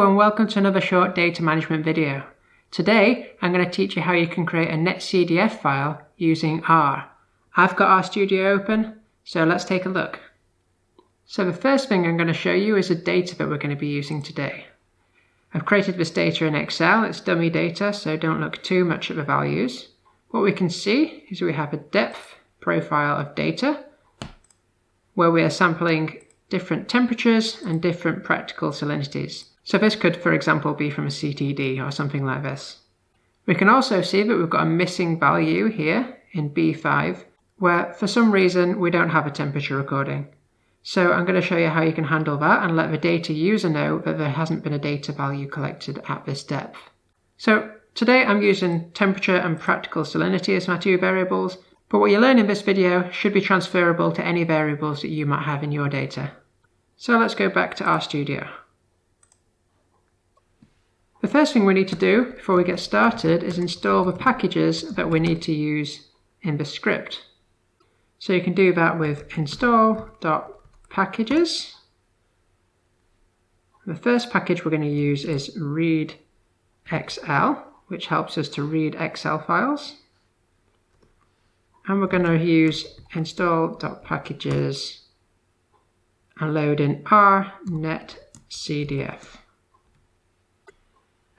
Hello and welcome to another short data management video. Today I'm going to teach you how you can create a NetCDF file using R. I've got RStudio open, so let's take a look. So the first thing I'm going to show you is the data that we're going to be using today. I've created this data in Excel. It's dummy data, so don't look too much at the values. What we can see is we have a depth profile of data where we are sampling different temperatures and different practical salinities. So this could, for example, be from a ACDD or something like this. We can also see that we've got a missing value here in B5, where for some reason we don't have a temperature recording. So I'm going to show you how you can handle that and let the data user know that there hasn't been a data value collected at this depth. So today I'm using temperature and practical salinity as my two variables, but what you learn in this video should be transferable to any variables that you might have in your data. So let's go back to RStudio. The first thing we need to do before we get started is install the packages that we need to use in the script. So you can do that with install.packages. The first package we're going to use is ReadXL, which helps us to read Excel files. And we're going to use install.packages and load in RNetCDF.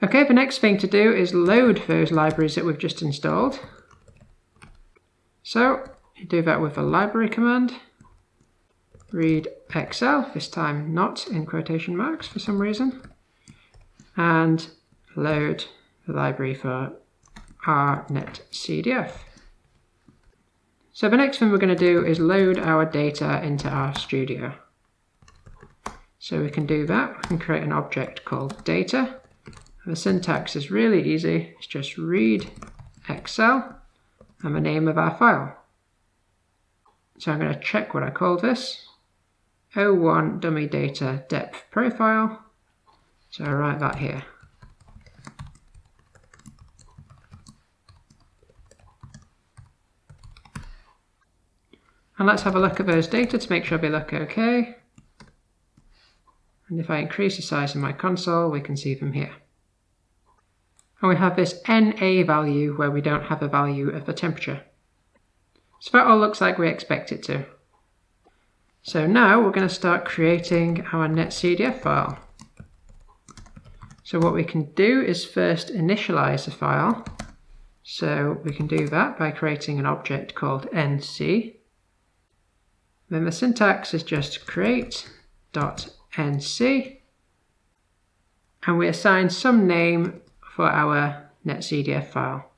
Okay, the next thing to do is load those libraries that we've just installed. So you do that with the library command, readXL, this time not in quotation marks for some reason, and load the library for RNetCDF. So the next thing we're going to do is load our data into RStudio. So we can do that. We can create an object called data. The syntax is really easy. It's just ReadXL and the name of our file. So I'm going to check what I call this. 01 dummy data depth profile. So I write that here. And let's have a look at those data to make sure they look okay. And if I increase the size of my console, we can see them here. And we have this NA value where we don't have a value of the temperature. So that all looks like we expect it to. So now we're going to start creating our NetCDF file. So what we can do is first initialize the file. So we can do that by creating an object called NC. Then the syntax is just create.nc. And we assign some name for our NetCDF file.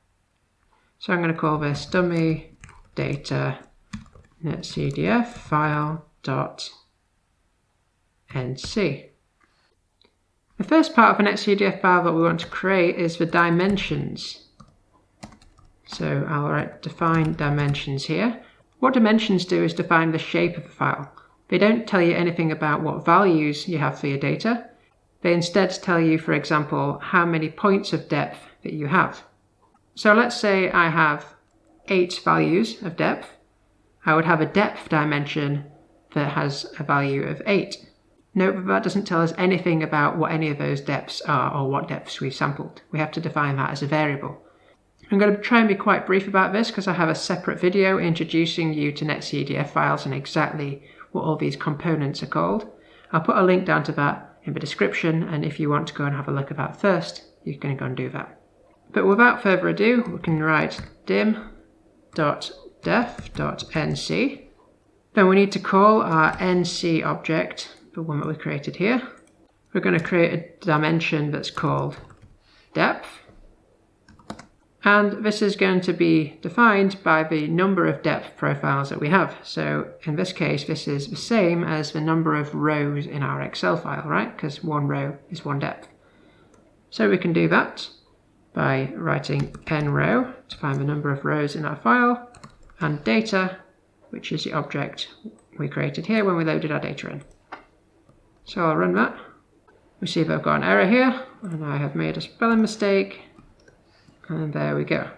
So I'm going to call this dummy data NetCDF file.nc. The first part of a NetCDF file that we want to create is the dimensions. So I'll write define dimensions here. What dimensions do is define the shape of the file. They don't tell you anything about what values you have for your data. They instead tell you, for example, how many points of depth that you have. So let's say I have 8 values of depth. I would have a depth dimension that has a value of 8. Note that that doesn't tell us anything about what any of those depths are or what depths we've sampled. We have to define that as a variable. I'm going to try and be quite brief about this because I have a separate video introducing you to NetCDF files and exactly what all these components are called. I'll put a link down to that in the description, and if you want to go and have a look at that first, you can go and do that. But without further ado, we can write dim.def.nc. Then we need to call our nc object, the one that we created here. We're going to create a dimension that's called depth. And this is going to be defined by the number of depth profiles that we have. So in this case, this is the same as the number of rows in our Excel file, right? Because one row is one depth. So we can do that by writing nrow to find the number of rows in our file, and data, which is the object we created here when we loaded our data in. So I'll run that. We see that I've got an error here, and I have made a spelling mistake. And there we go.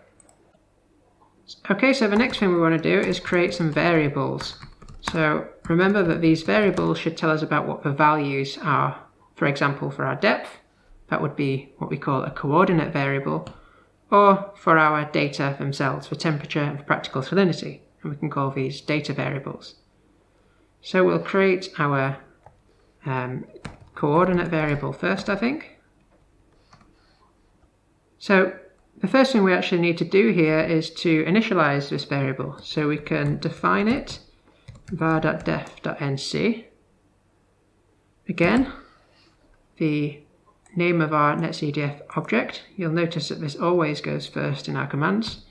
Okay, so the next thing we want to do is create some variables. So remember that these variables should tell us about what the values are. For example, for our depth, that would be what we call a coordinate variable, or for our data themselves, for temperature and for practical salinity, and we can call these data variables. So we'll create our coordinate variable first, I think. So the first thing we actually need to do here is to initialize this variable. So we can define it, var.def.nc. Again, the name of our NetCDF object. You'll notice that this always goes first in our commands.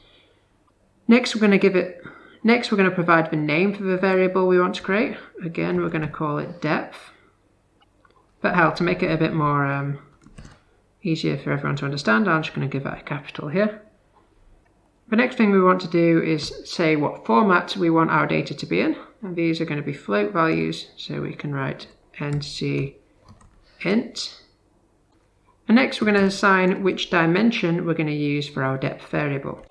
Next we're going to provide the name for the variable we want to create. Again, we're going to call it depth. But hell, to make it a bit more easier for everyone to understand, I'm just going to give that a capital here. The next thing we want to do is say what format we want our data to be in, and these are going to be float values, so we can write nc int. And next we're going to assign which dimension we're going to use for our depth variable.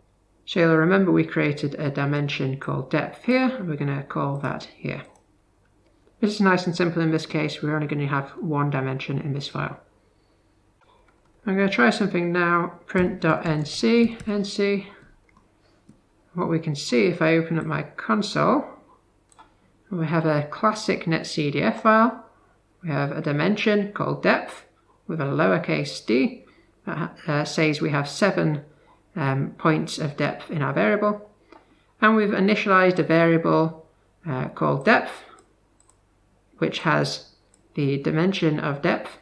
So you'll remember we created a dimension called depth here, and we're going to call that here. This is nice and simple in this case. We're only going to have one dimension in this file. I'm going to try something now, print.nc. What we can see if I open up my console, we have a classic NetCDF file. We have a dimension called depth with a lowercase d that says we have 7 points of depth in our variable. And we've initialized a variable called depth, which has the dimension of depth,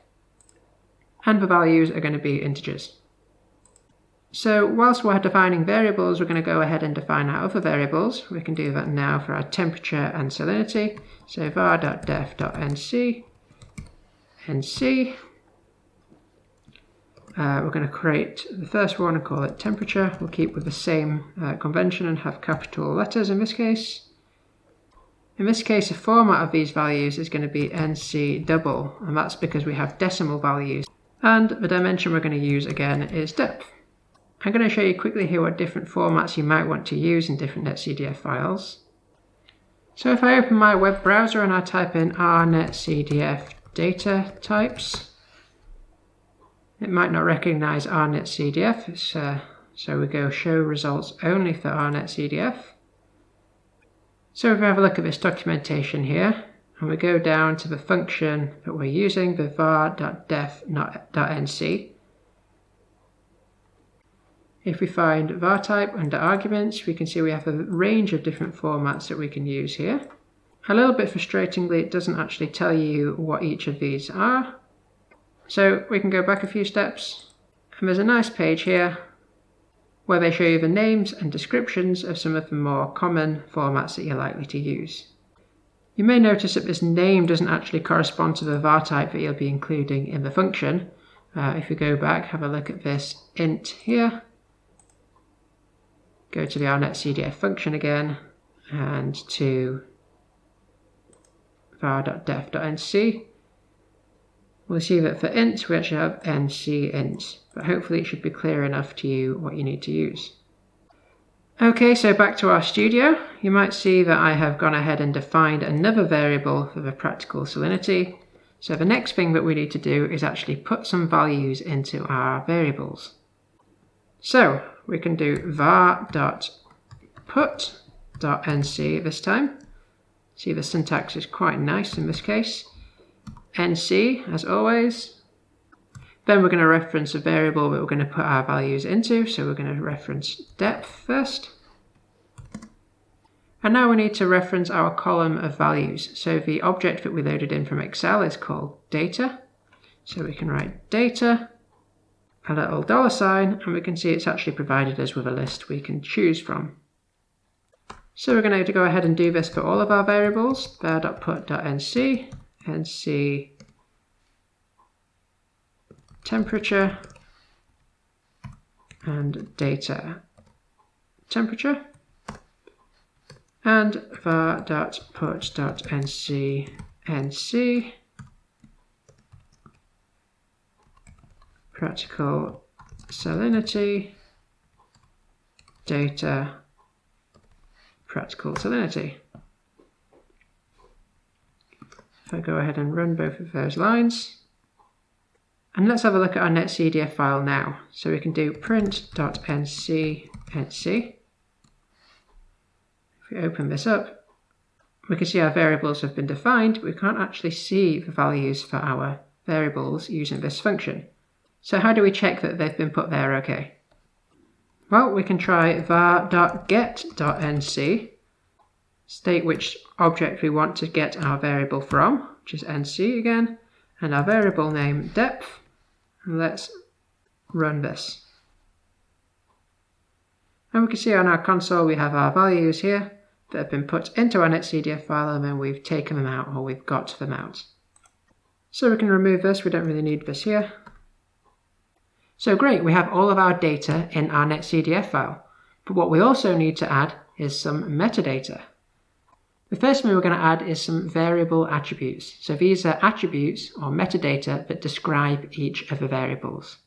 and the values are going to be integers. So whilst we're defining variables, we're going to go ahead and define our other variables. We can do that now for our temperature and salinity. So var.def.nc, nc. We're going to create the first one and call it temperature. We'll keep with the same convention and have capital letters in this case. In this case, the format of these values is going to be nc double, and that's because we have decimal values. And the dimension we're going to use again is depth. I'm going to show you quickly here what different formats you might want to use in different NetCDF files. So if I open my web browser and I type in RNetCDF data types, it might not recognize RNetCDF, so we go show results only for RNetCDF. So if we have a look at this documentation here, and we go down to the function that we're using, the var.def.nc. If we find var type under arguments, we can see we have a range of different formats that we can use here. A little bit frustratingly, it doesn't actually tell you what each of these are. So we can go back a few steps, and there's a nice page here where they show you the names and descriptions of some of the more common formats that you're likely to use. You may notice that this name doesn't actually correspond to the var type that you'll be including in the function. If we go back, have a look at this int here, go to the RNetCDF function again, and to var.def.nc, we'll see that for int we actually have nc int, but hopefully it should be clear enough to you what you need to use. Okay, so back to our studio. You might see that I have gone ahead and defined another variable for the practical salinity. So the next thing that we need to do is actually put some values into our variables. So we can do var.put.nc this time. See, the syntax is quite nice in this case. nc, as always. Then we're going to reference a variable that we're going to put our values into, so we're going to reference depth first. And now we need to reference our column of values. So the object that we loaded in from Excel is called data. So we can write data, a little $, and we can see it's actually provided us with a list we can choose from. So we're going to go ahead and do this for all of our variables. var.put.nc, nc temperature, and data temperature, and var.put.nc nc practical salinity data practical salinity. If I go ahead and run both of those lines, And let's have a look at our NetCDF file now. So we can do print.nc. If we open this up, we can see our variables have been defined, but we can't actually see the values for our variables using this function. So how do we check that they've been put there okay? Well, we can try var.get.nc, state which object we want to get our variable from, which is nc again, and our variable name depth, and let's run this. And we can see on our console we have our values here that have been put into our NetCDF file, and then we've taken them out, or we've got them out. So we can remove this, we don't really need this here. So great, we have all of our data in our NetCDF file, but what we also need to add is some metadata. The first thing we're going to add is some variable attributes. So these are attributes or metadata that describe each of the variables.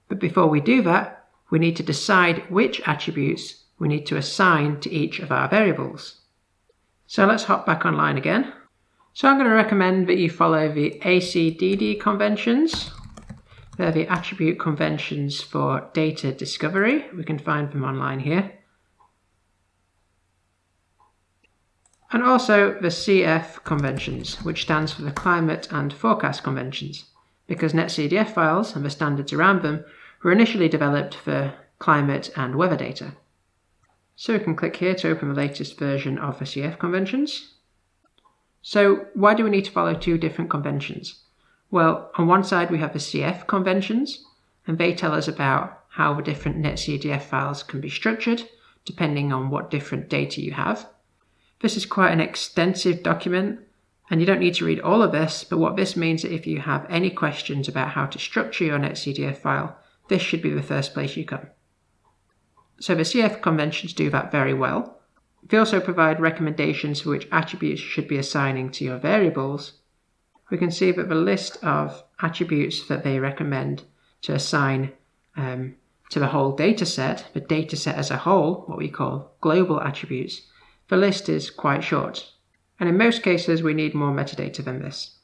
But before we do that, we need to decide which attributes we need to assign to each of our variables. So let's hop back online again. So I'm going to recommend that you follow the ACDD conventions. They're the attribute conventions for data discovery. We can find them online here. And also the CF conventions, which stands for the climate and forecast conventions, because NetCDF files and the standards around them were initially developed for climate and weather data. So we can click here to open the latest version of the CF conventions. So why do we need to follow two different conventions? Well, on one side we have the CF conventions, and they tell us about how the different NetCDF files can be structured, depending on what different data you have. This is quite an extensive document, and you don't need to read all of this, but what this means is that if you have any questions about how to structure your NetCDF file, this should be the first place you come. So the CF conventions do that very well. They also provide recommendations for which attributes you should be assigning to your variables. We can see that the list of attributes that they recommend to assign to the whole data set, the data set as a whole, what we call global attributes, the list is quite short. And in most cases, we need more metadata than this.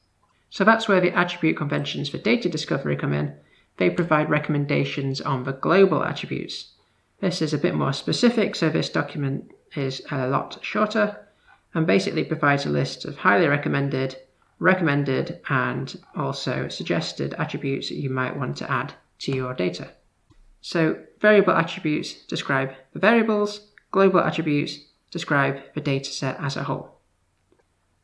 So that's where the attribute conventions for data discovery come in. They provide recommendations on the global attributes. This is a bit more specific, so this document is a lot shorter and basically provides a list of highly recommended, and also suggested attributes that you might want to add to your data. So variable attributes describe the variables, global attributes describe the data set as a whole.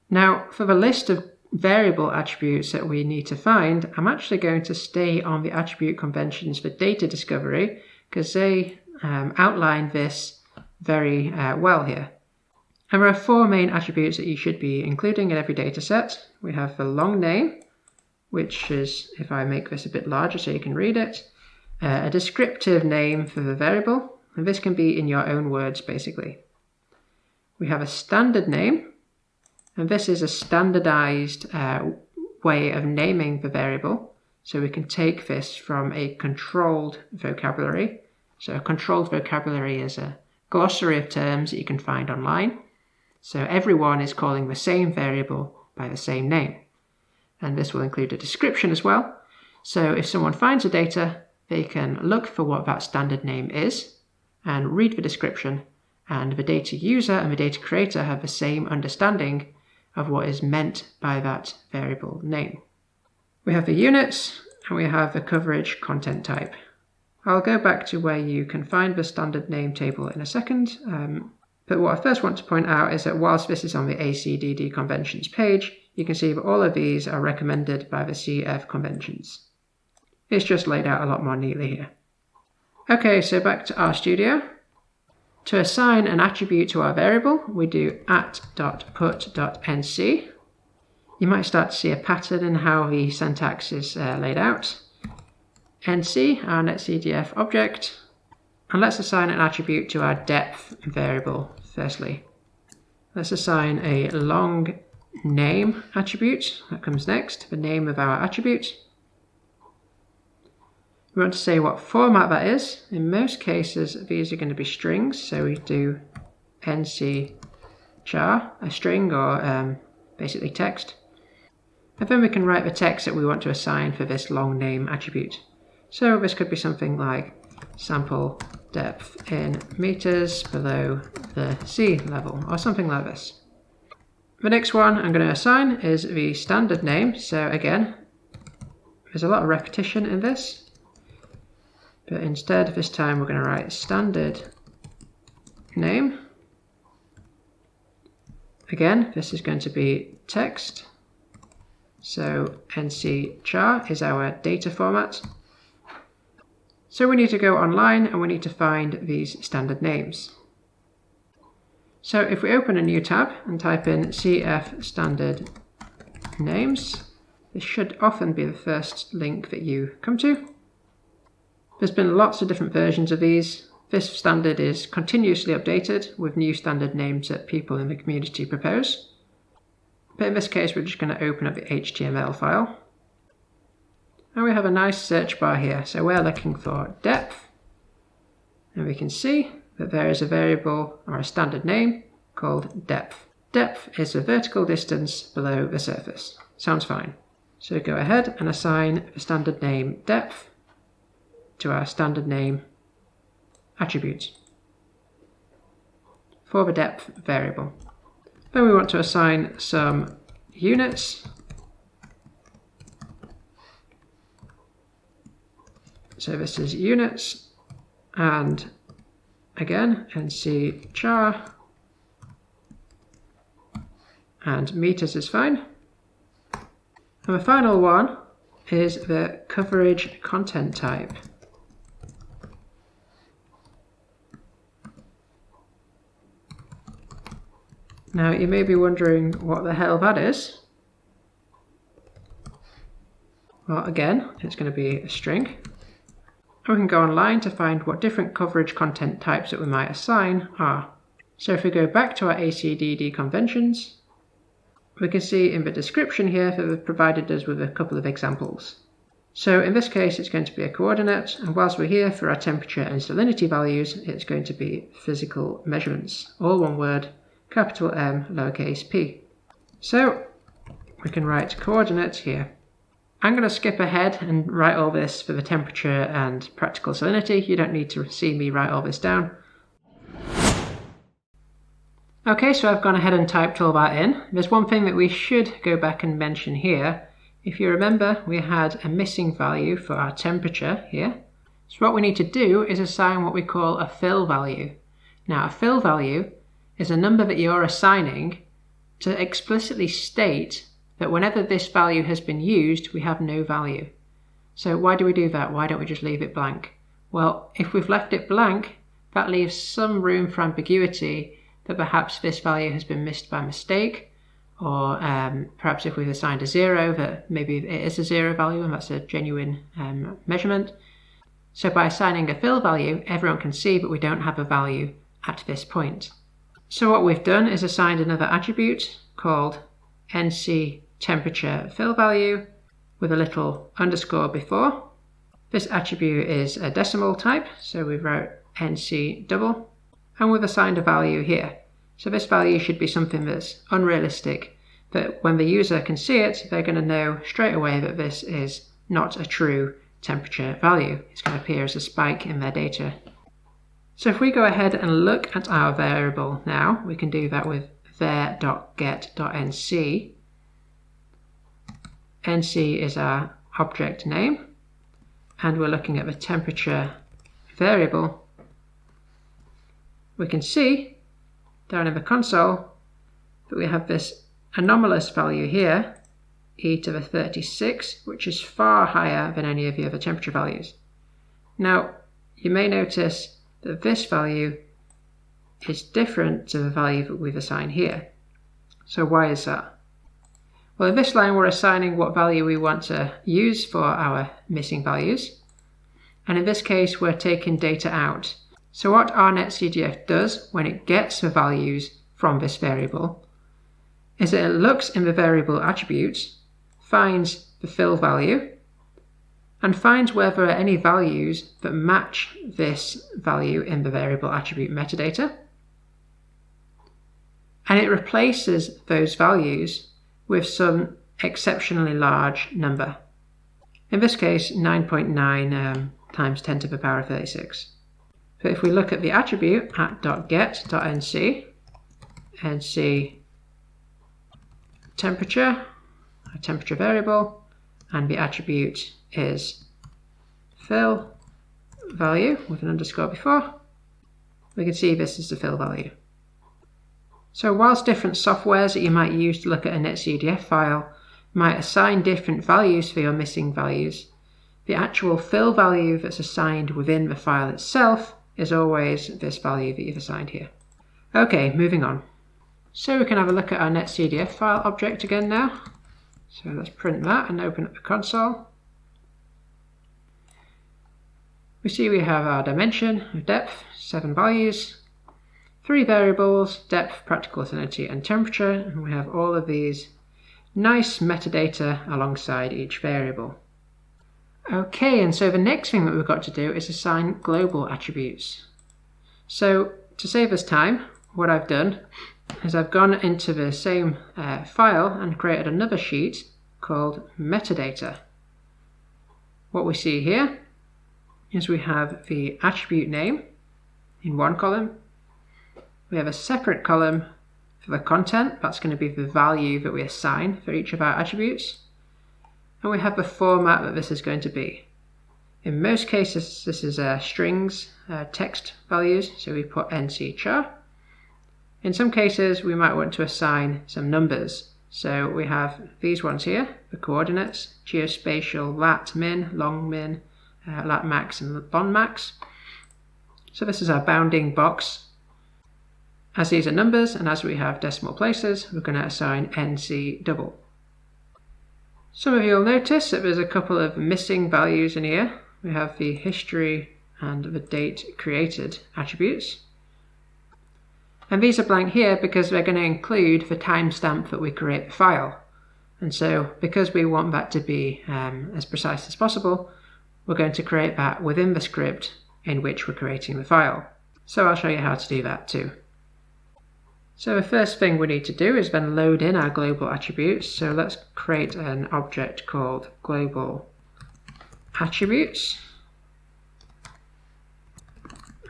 Now, for the list of variable attributes that we need to find, I'm actually going to stay on the attribute conventions for data discovery because they outline this very well here. And there are four main attributes that you should be including in every data set. We have the long name, which is, if I make this a bit larger so you can read it, a descriptive name for the variable, and this can be in your own words basically. We have a standard name, and this is a standardized way of naming the variable. So we can take this from a controlled vocabulary. So a controlled vocabulary is a glossary of terms that you can find online. So everyone is calling the same variable by the same name. And this will include a description as well. So if someone finds the data, they can look for what that standard name is and read the description, and the data user and the data creator have the same understanding of what is meant by that variable name. We have the units and we have the coverage content type. I'll go back to where you can find the standard name table in a second, but what I first want to point out is that whilst this is on the ACDD conventions page, you can see that all of these are recommended by the CF conventions. It's just laid out a lot more neatly here. Okay, so back to RStudio. To assign an attribute to our variable, we do at.put.nc. You might start to see a pattern in how the syntax is laid out. nc, our NetCDF object, and let's assign an attribute to our depth variable firstly. Let's assign a long name attribute, that comes next, the name of our attribute. We want to say what format that is. In most cases, these are going to be strings, so we do nc char, a string or basically text. And then we can write the text that we want to assign for this long name attribute. So this could be something like sample depth in meters below the sea level, or something like this. The next one I'm going to assign is the standard name. So again, there's a lot of repetition in this, but instead this time we're going to write standard name. Again, this is going to be text. So NC-char is our data format. So we need to go online and we need to find these standard names. So if we open a new tab and type in CF standard names, this should often be the first link that you come to. There's been lots of different versions of these. This standard is continuously updated with new standard names that people in the community propose. But in this case, we're just going to open up the HTML file. And we have a nice search bar here. So we're looking for depth. And we can see that there is a variable or a standard name called depth. Depth is the vertical distance below the surface. Sounds fine. So go ahead and assign the standard name depth to our standard name attribute for the depth variable. Then we want to assign some units. So this is units, and again NC-char, and meters is fine. And the final one is the coverage content type. Now you may be wondering what the hell that is. Well, again, it's going to be a string. And we can go online to find what different coverage content types that we might assign are. So if we go back to our ACDD conventions, we can see in the description here that they've provided us with a couple of examples. So in this case, it's going to be a coordinate, and whilst we're here for our temperature and salinity values, it's going to be physical measurements, all one word, capital M, lowercase p. So we can write coordinate here. I'm going to skip ahead and write all this for the temperature and practical salinity. You don't need to see me write all this down. Okay, so I've gone ahead and typed all that in. There's one thing that we should go back and mention here. If you remember, we had a missing value for our temperature here. So what we need to do is assign what we call a fill value. Now, a fill value is a number that you're assigning to explicitly state that whenever this value has been used, we have no value. So why do we do that? Why don't we just leave it blank? Well, if we've left it blank, that leaves some room for ambiguity that perhaps this value has been missed by mistake, or perhaps if we've assigned a 0, that maybe it is a 0 value and that's a genuine measurement. So by assigning a fill value, everyone can see that we don't have a value at this point. So what we've done is assigned another attribute called NC temperature fill value with a little underscore before. This attribute is a decimal type, so we wrote NC double, and we've assigned a value here. So this value should be something that's unrealistic, that when the user can see it, they're going to know straight away that this is not a true temperature value. It's going to appear as a spike in their data. So if we go ahead and look at our variable now, we can do that with var.get.nc. NC is our object name, and we're looking at the temperature variable. We can see down in the console that we have this anomalous value here, e to the 36, which is far higher than any of the other temperature values. Now, you may notice that this value is different to the value that we've assigned here. So why is that? Well, in this line, we're assigning what value we want to use for our missing values. And in this case, we're taking data out. So what RNetCDF does when it gets the values from this variable is that it looks in the variable attributes, finds the fill value, and finds whether there are any values that match this value in the variable attribute metadata. And it replaces those values with some exceptionally large number. In this case, 9.9 times 10 to the power of 36. So if we look at the attribute at .get.nc, nc temperature, a temperature variable, and the attribute is fill value with an underscore before, we can see this is the fill value. So whilst different softwares that you might use to look at a NetCDF file might assign different values for your missing values, the actual fill value that's assigned within the file itself is always this value that you've assigned here. Okay, moving on. So we can have a look at our NetCDF file object again now. So let's print that and open up the console. We see we have our dimension of depth, 7 values, 3 variables, depth, practical salinity, and temperature, and we have all of these nice metadata alongside each variable. Okay, and so the next thing that we've got to do is assign global attributes. So to save us time, what I've done is I've gone into the same file and created another sheet called metadata. What we see here is we have the attribute name in one column. We have a separate column for the content. That's going to be the value that we assign for each of our attributes. And we have the format that this is going to be. In most cases, this is strings, text values, so we put nc_char. In some cases, we might want to assign some numbers. So we have these ones here, the coordinates, geospatial, lat min, long min, lat max, and bon max. So this is our bounding box. As these are numbers, and as we have decimal places, we're going to assign nc double. Some of you will notice that there's a couple of missing values in here. We have the history and the date created attributes. And these are blank here because they're going to include the timestamp that we create the file. And so because we want that to be as precise as possible, we're going to create that within the script in which we're creating the file. So I'll show you how to do that too. So the first thing we need to do is then load in our global attributes. So let's create an object called global attributes.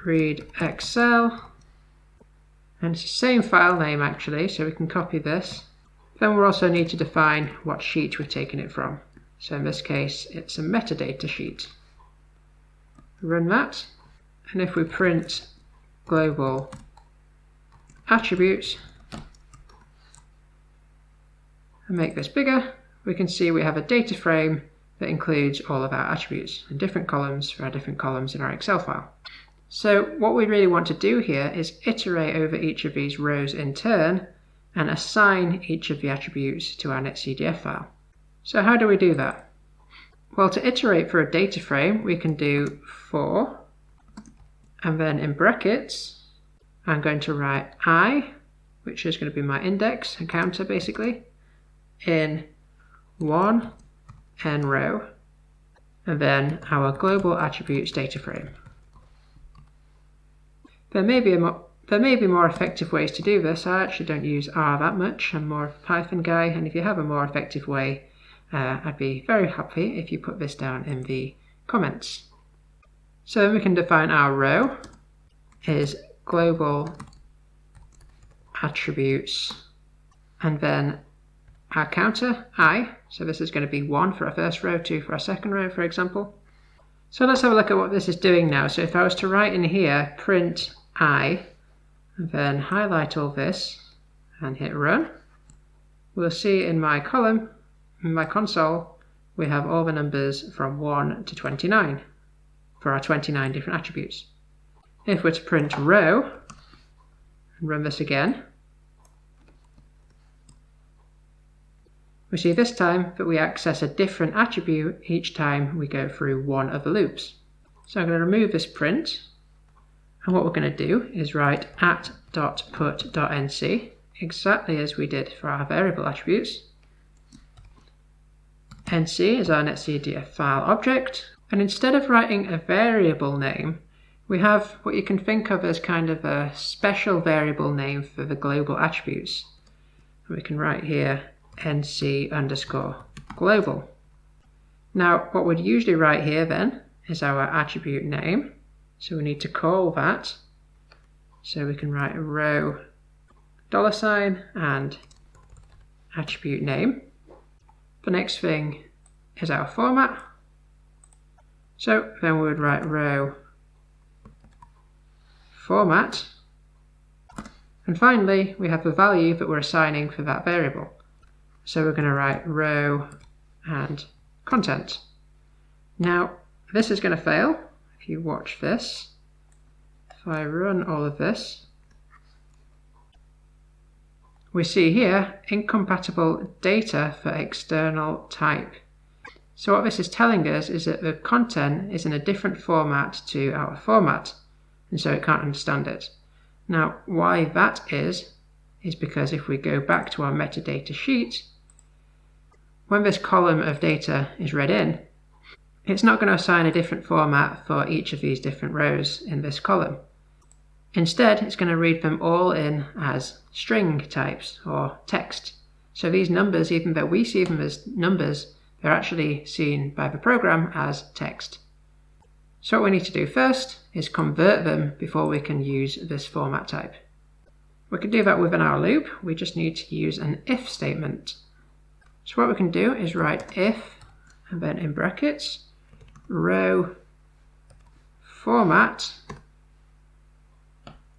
Read Excel. And it's the same file name actually, so we can copy this. Then we'll also need to define what sheet we're taking it from. So in this case, it's a metadata sheet. Run that. And if we print global attributes and make this bigger, we can see we have a data frame that includes all of our attributes and different columns for our different columns in our Excel file. So what we really want to do here is iterate over each of these rows in turn and assign each of the attributes to our NetCDF file. So how do we do that? Well, to iterate for a data frame, we can do for, and then in brackets, I'm going to write I, which is going to be my index, a counter basically, in 1 n row, and then our global attributes data frame. There may be more effective ways to do this. I actually don't use R that much. I'm more of a Python guy, and if you have a more effective way, I'd be very happy if you put this down in the comments. So then we can define our row is global attributes, and then our counter I, so this is going to be 1 for our first row, 2 for our second row, for example. So let's have a look at what this is doing now. So if I was to write in here print I, and then highlight all this and hit run, we'll see in my column, in my console, we have all the numbers from 1 to 29 for our 29 different attributes. If we're to print row and run this again, we see this time that we access a different attribute each time we go through one of the loops. So I'm going to remove this print, and what we're going to do is write @.put.nc, exactly as we did for our variable attributes. NC is our NetCDF file object, and instead of writing a variable name, we have what you can think of as kind of a special variable name for the global attributes. We can write here nc_global. Now what we'd usually write here then is our attribute name. So we need to call that. So we can write row $ and attribute name. The next thing is our format. So then we would write row format. And finally, we have the value that we're assigning for that variable. So we're going to write row and content. Now, this is going to fail if you watch this. If I run all of this, we see here incompatible data for external type. So what this is telling us is that the content is in a different format to our format, and so it can't understand it. Now, why that is because if we go back to our metadata sheet, when this column of data is read in, it's not going to assign a different format for each of these different rows in this column. Instead, it's going to read them all in as string types or text. So these numbers, even though we see them as numbers, they're actually seen by the program as text. So what we need to do first is convert them before we can use this format type. We can do that within our loop. We just need to use an if statement. So what we can do is write if, and then in brackets, row format,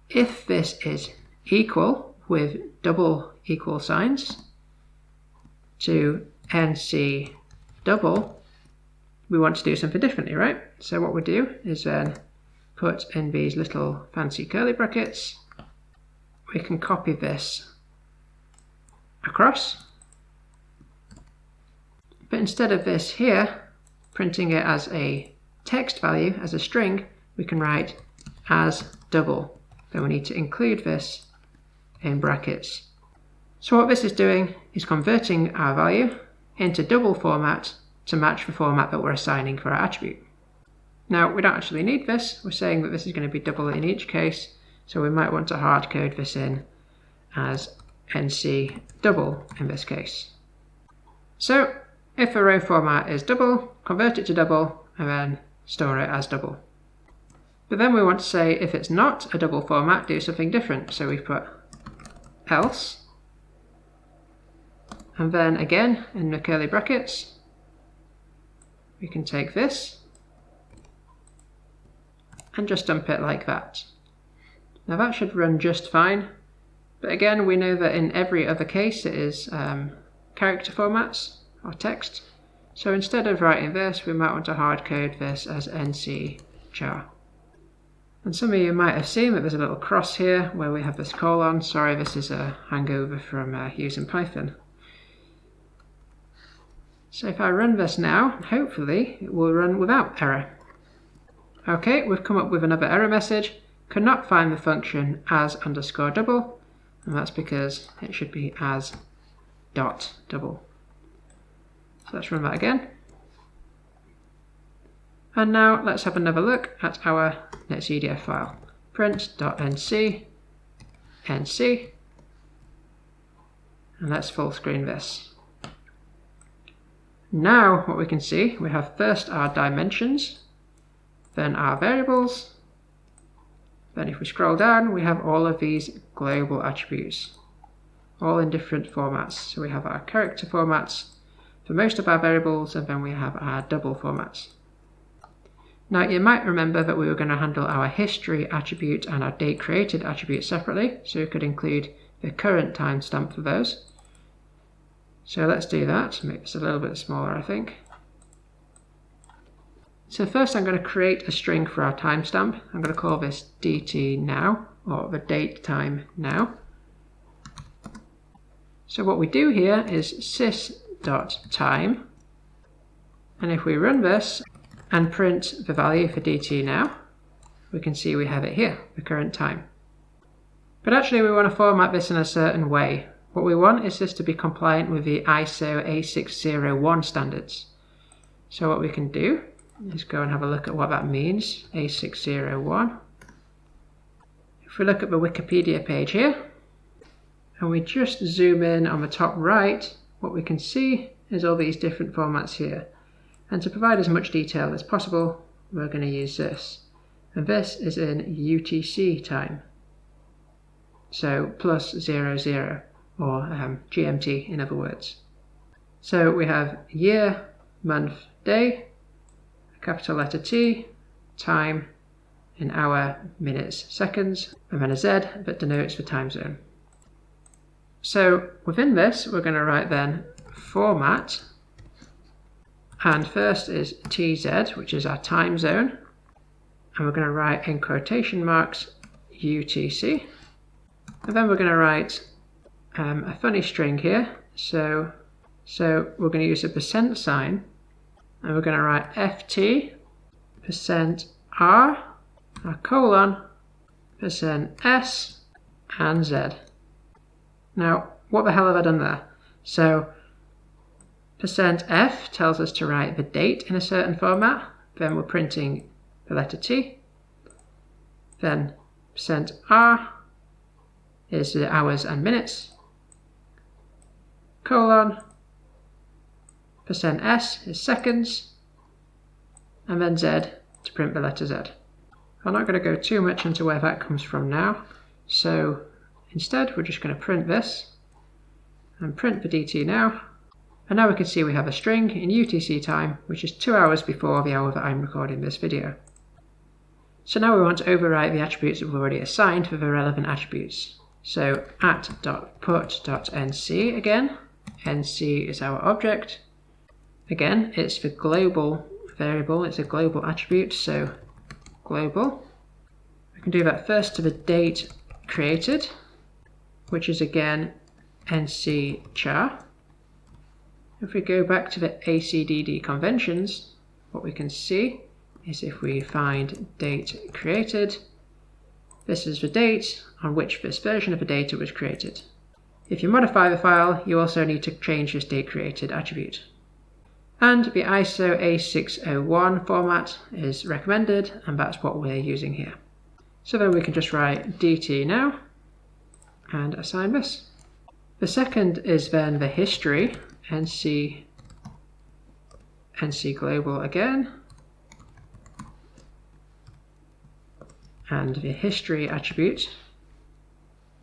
if this is equal with double equal signs to NC double, we want to do something differently, right? So what we do is then put in these little fancy curly brackets. We can copy this across. But instead of this here, printing it as a text value, as a string, we can write as double. Then we need to include this in brackets. So what this is doing is converting our value into double format to match the format that we're assigning for our attribute. Now we don't actually need this. We're saying that this is going to be double in each case, so we might want to hard code this in as NC double in this case. So if a row format is double, convert it to double and then store it as double. But then we want to say if it's not a double format, do something different. So we put else, and then again in the curly brackets, we can take this and just dump it like that. Now that should run just fine, but again we know that in every other case it is character formats or text. So instead of writing this, we might want to hard code this as NC char. And some of you might have seen that there's a little cross here where we have this colon. Sorry, this is a hangover from using Python. So if I run this now, hopefully it will run without error. Okay, we've come up with another error message. Cannot find the function as underscore double, and that's because it should be as dot double. So let's run that again. And now let's have another look at our NetCDF file. Print.nc, nc, and let's full screen this. Now what we can see, we have first our dimensions, then our variables, then if we scroll down we have all of these global attributes, all in different formats. So we have our character formats for most of our variables, and then we have our double formats. Now you might remember that we were going to handle our history attribute and our date created attribute separately, so we could include the current timestamp for those. So let's do that, make this a little bit smaller I think. So first I'm going to create a string for our timestamp. I'm going to call this dt now, or the date time now. So what we do here is sys.time, and if we run this and print the value for dt now, we can see we have it here, the current time. But actually we want to format this in a certain way. What we want is this to be compliant with the ISO A601 standards. So what we can do is go and have a look at what that means, A601. If we look at the Wikipedia page here, and we just zoom in on the top right, what we can see is all these different formats here. And to provide as much detail as possible, we're going to use this. And this is in UTC time. So +00, or GMT in other words. So we have year, month, day, a capital letter T, time in hour, minutes, seconds, and then a Z that denotes the time zone. So within this, we're going to write then format, and first is TZ, which is our time zone, and we're going to write in quotation marks UTC, and then we're going to write a funny string here, so we're going to use a percent sign, and we're going to write FT, %R, a colon, %S, and Z. Now, what the hell have I done there? So, %F tells us to write the date in a certain format, then we're printing the letter T, then %R is the hours and minutes, colon, %S is seconds, and then Z to print the letter Z. I'm not going to go too much into where that comes from now, so instead we're just going to print this, and print the DT now, and now we can see we have a string in UTC time, which is 2 hours before the hour that I'm recording this video. So now we want to overwrite the attributes that we've already assigned for the relevant attributes. So at.put.nc again, nc is our object. Again, it's the global variable, it's a global attribute, so global. We can do that first to the date created, which is again nc char. If we go back to the ACDD conventions, what we can see is if we find date created, this is the date on which this version of the data was created. If you modify the file, you also need to change this date created attribute. And the ISO A601 format is recommended, and that's what we're using here. So then we can just write DT now and assign this. The second is then the history, NC global again, and the history attribute.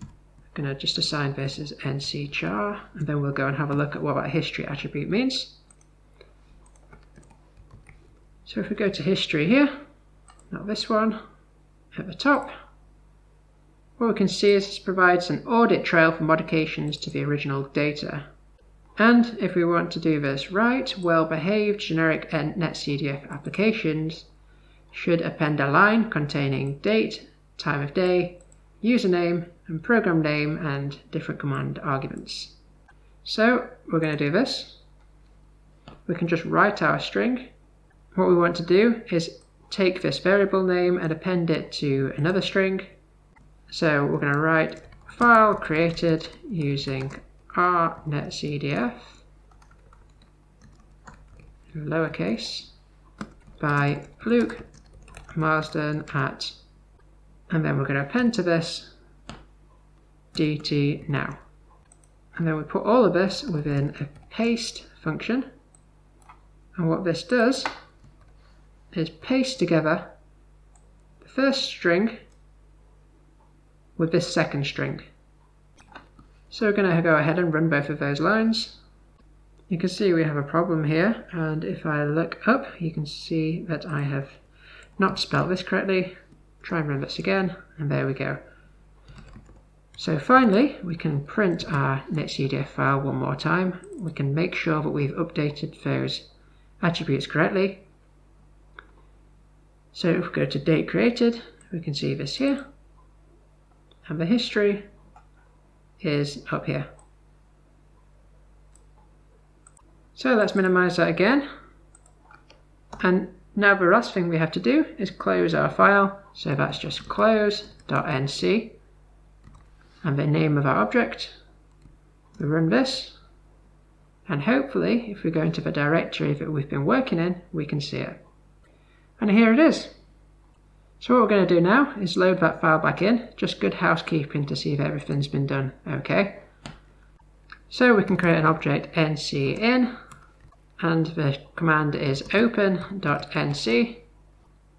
I'm going to just assign this as NC char, and then we'll go and have a look at what that history attribute means. So if we go to history here, not this one, at the top, what we can see is this provides an audit trail for modifications to the original data. And if we want to do this right, well-behaved generic NetCDF applications should append a line containing date, time of day, username, and program name, and different command arguments. So we're going to do this. We can just write our string. What we want to do is take this variable name and append it to another string. So we're going to write file created using RNetCDF, lowercase, by Luke Marsden at, and then we're going to append to this DT now. And then we put all of this within a paste function. And what this does is paste together the first string with this second string. So we're going to go ahead and run both of those lines. You can see we have a problem here, and if I look up you can see that I have not spelled this correctly. Try and run this again, and there we go. So finally we can print our NetCDF file one more time. We can make sure that we've updated those attributes correctly. So if we go to date created, we can see this here, and the history is up here. So let's minimize that again, and now the last thing we have to do is close our file. So that's just close.nc, and the name of our object. We run this, and hopefully if we go into the directory that we've been working in, we can see it. And here it is. So what we're going to do now is load that file back in, just good housekeeping to see if everything's been done okay. So we can create an object NCIN, and the command is open.nc,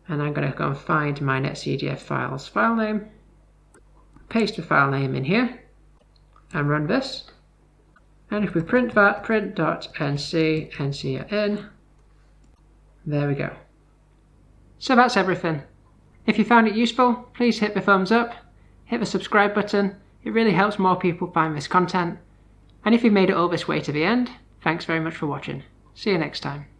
and I'm going to go and find my NetCDF file's file name, paste the file name in here, and run this. And if we print that, print.nc, ncin, there we go. So that's everything. If you found it useful, please hit the thumbs up, hit the subscribe button. It really helps more people find this content. And if you've made it all this way to the end, thanks very much for watching. See you next time.